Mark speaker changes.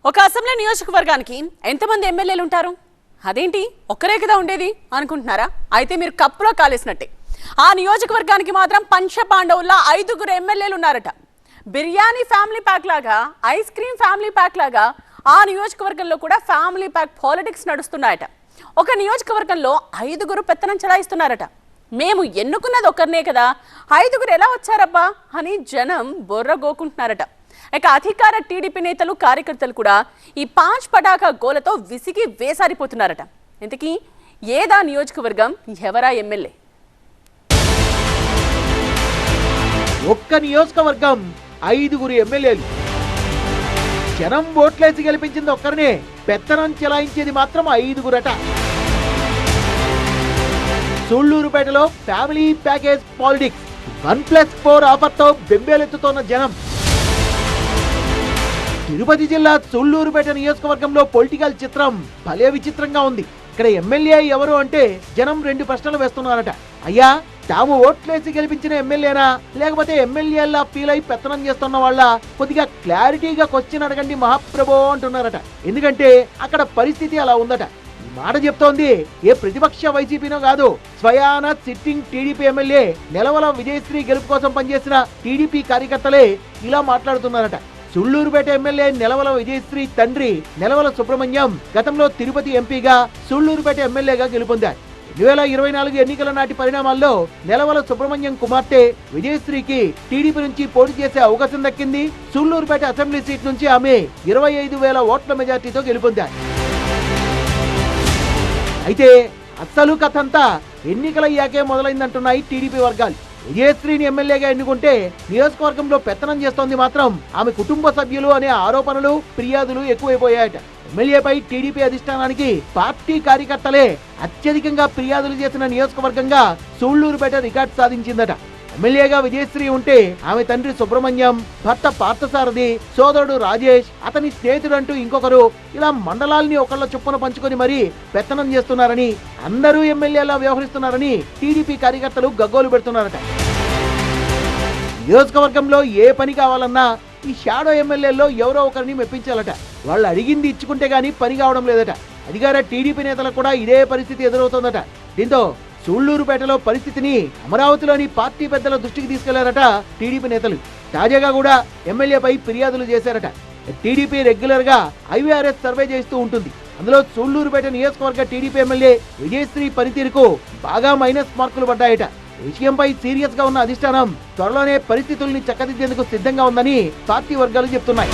Speaker 1: ఒక అసెంబ్లీ నియోజకవర్గానికి ఎంతమంది ఎమ్మెల్యేలు ఉంటారు? అదేంటి ఒక్కరే కదా ఉండేది అనుకుంటున్నారా? అయితే మీరు కప్పులో కాలేసినట్టే. ఆ నియోజకవర్గానికి మాత్రం పంచపాండవుల్లా 5గురు ఎమ్మెల్యేలు ఉన్నారట. బిర్యానీ ఫ్యామిలీ ప్యాక్ లాగా, ఐస్ క్రీమ్ ఫ్యామిలీ ప్యాక్ లాగా ఆ నియోజకవర్గంలో కూడా ఫ్యామిలీ ప్యాక్ పాలిటిక్స్ నడుస్తున్నాయట. ఒక నియోజకవర్గంలో 5గురు పెత్తనం చెలాయిస్తున్నారట. మేము ఎన్నుకున్నది ఒక్కరినే కదా, 5గురు ఎలా వచ్చారబ్బా అని జనం బొర్రగోకుంటున్నారట. ఇక అధికార టీడీపీ నేతలు కార్యకర్తలు కూడా ఈ పాంచ్ పటాకా గోలతో విసిగి వేసారిపోతున్నారట. ఇంతకీ ఏదా నియోజకవర్గం, ఎవరా ఎమ్మెల్యే?
Speaker 2: ఒక్క నియోజకవర్గం 5గురు ఎమ్మెల్యేలు. జనం ఓట్లేసి గెలిపించింది ఒక్కరినే, పెత్తనం చెలాయించేది మాత్రం 5గురట. సూళ్లూరుపేటలో ఫ్యామిలీ ప్యాకేజ్ పాలిటిక్స్ 1+4 ఆఫర్తో బెంబేలెత్తుతోన్న జనం. తిరుపతి జిల్లా సూళ్లూరుపేట నియోజకవర్గంలో పొలిటికల్ చిత్రం భలే విచిత్రంగా ఉంది. ఇక్కడ ఎమ్మెల్యే ఎవరు అంటే జనం 2 ప్రశ్నలు వేస్తున్నారట. అయ్యా, తాము ఓట్లేసి గెలిపించిన ఎమ్మెల్యేనా, లేకపోతే ఎమ్మెల్యేలా ఫీల్ అయి పెత్తనం చేస్తున్న వాళ్ళ? కొద్దిగా క్లారిటీగా క్వశ్చన్ అడగండి మహాప్రభో అంటున్నారట. ఎందుకంటే అక్కడ పరిస్థితి అలా ఉందట. ఈ మాట చెప్తోంది ఏ ప్రతిపక్ష వైసీపీనో కాదు, స్వయాన sitting TDP MLA Nelavala Vijayasri గెలుపు కోసం పనిచేసిన టీడీపీ కార్యకర్తలే ఇలా మాట్లాడుతున్నారట. సూళ్లూరుపేట ఎమ్మెల్యే నెలవల విజయశ్రీ తండ్రి నెలవల సుబ్రహ్మణ్యం గతంలో తిరుపతి ఎంపీగా, సూళ్లూరుపేట ఎమ్మెల్యేగా గెలుపొందారు. 2024 ఎన్నికల నాటి పరిణామాల్లో నెలవల సుబ్రహ్మణ్యం కుమార్తె విజయశ్రీకి టీడీపీ నుంచి పోటీ చేసే అవకాశం దక్కింది. సూళ్లూరుపేట అసెంబ్లీ సీట్ నుంచి ఆమె 25,000 ఓట్ల మెజార్టీతో గెలుపొందారు. అయితే అసలు కథంతా ఎన్నికలయ్యాకే మొదలైందంటున్నాయి టీడీపీ వర్గాలు. విజయశ్రీని ఎమ్మెల్యేగా ఎన్నుకుంటే నియోజకవర్గంలో పెత్తనం చేస్తోంది మాత్రం ఆమె కుటుంబ సభ్యులు అనే ఆరోపణలు, ఫిర్యాదులు ఎక్కువైపోయాయట. ఎమ్మెల్యేపై టీడీపీ అధిష్టానానికి పార్టీ కార్యకర్తలే అత్యధికంగా ఫిర్యాదులు చేసిన నియోజకవర్గంగా సూళ్లూరుపేట రికార్డు సాధించిందట. ఎమ్మెల్యేగా విజయశ్రీ ఉంటే ఆమె తండ్రి సుబ్రహ్మణ్యం, భర్త పార్థసారథి, సోదరుడు రాజేష్, అతని స్నేహితుడంటూ ఇంకొకరు, ఇలా మండలాల్ని ఒకళ్ళ చొప్పున పంచుకొని మరీ పెత్తనం చేస్తున్నారని, అందరూ ఎమ్మెల్యేలా వ్యవహరిస్తున్నారని టీడీపీ కార్యకర్తలు గగ్గోలు పెడుతున్నారట. నియోజకవర్గంలో ఏ పని కావాలన్నా ఈ షాడో ఎమ్మెల్యేల్లో ఎవరో ఒకరిని మెప్పించాలట. వాళ్ళు అడిగింది ఇచ్చుకుంటే గానీ పని కావడం లేదట. అధికార టీడీపీ నేతలకు కూడా ఇదే పరిస్థితి ఎదురవుతోందట. దీంతో సూళ్లూరుపేటలో పరిస్థితిని అమరావతిలోని పార్టీ పెద్దల దృష్టికి తీసుకెళ్లారట టీడీపీ నేతలు. తాజాగా కూడా ఎమ్మెల్యేపై ఫిర్యాదులు చేశారట. టీడీపీ రెగ్యులర్ గా IVRS సర్వే చేస్తూ ఉంటుంది. అందులో సూళ్లూరుపేట నియోజకవర్గ టీడీపీ ఎమ్మెల్యే విజయశ్రీ పనితీరుకు బాగా మైనస్ మార్కులు పడ్డాయట. విషయంపై సీరియస్ గా ఉన్న అధిష్టానం త్వరలోనే పరిస్థితుల్ని చక్కదిద్దేందుకు సిద్ధంగా ఉందని పార్టీ వర్గాలు చెప్తున్నాయి.